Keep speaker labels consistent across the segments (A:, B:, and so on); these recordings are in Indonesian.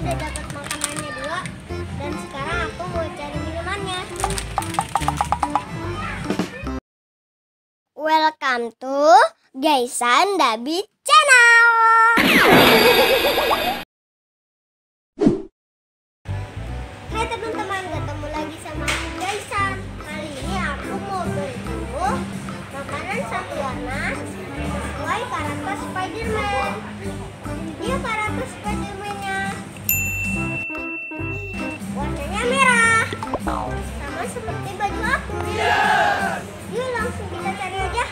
A: udah dapat makanannya dua, dan sekarang aku mau cari minumannya. Welcome to Gaisan Dabi Channel. Hai teman-teman, ketemu lagi sama aku Gaisan. Kali ini aku mau berburu makanan satu warna sesuai karakter Spiderman. Dia karakter Spiderman-nya warnanya merah, sama seperti baju aku. Yuk langsung kita cari aja.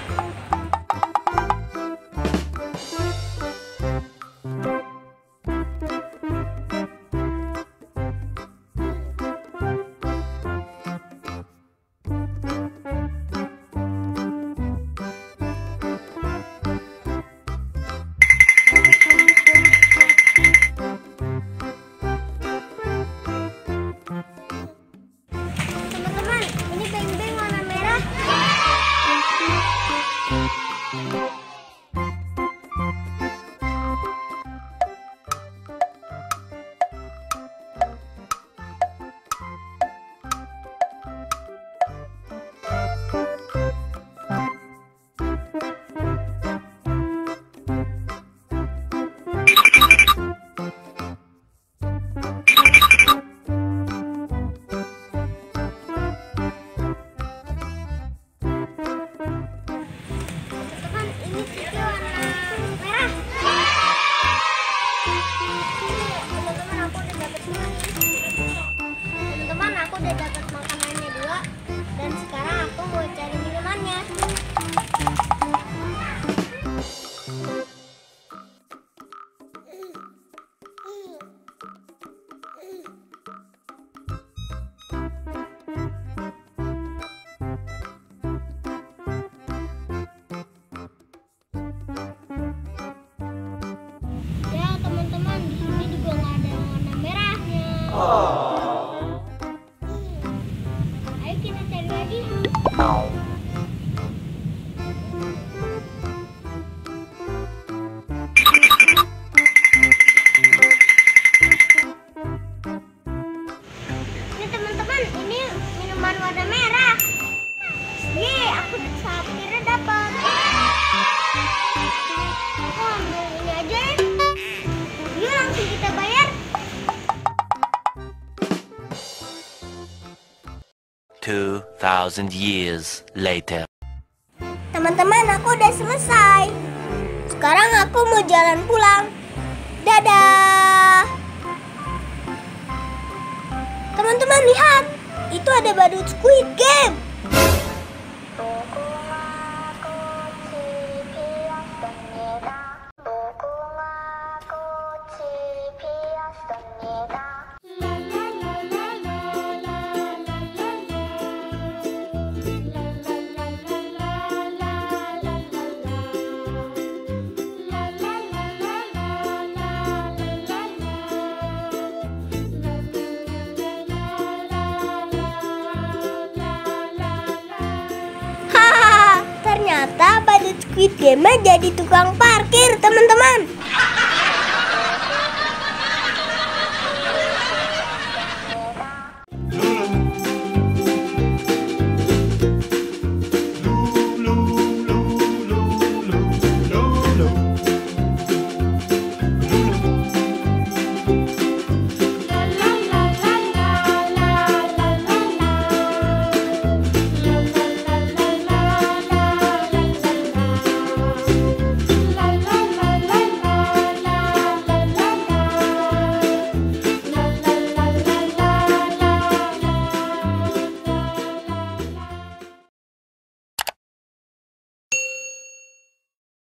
A: Teman-teman, ini beng-beng warna merah. Teman-teman, aku udah dapat makanannya dua, dan sekarang aku mau cari minumannya. Ya teman-teman, di sini juga nggak ada yang warna merahnya. Ayo kita cari lagi. Ini teman-teman, ini minuman warna merah. Yeay, aku akhirnya dapat. Aku ambil ini aja ya. Yuk langsung kita bayar.
B: 2,000 years later.
A: Teman-teman, aku udah selesai. Sekarang aku mau jalan pulang. Dadah. Teman-teman lihat, itu ada badut Squid Game. Ternyata badut Squid Game jadi tukang parkir, teman-teman.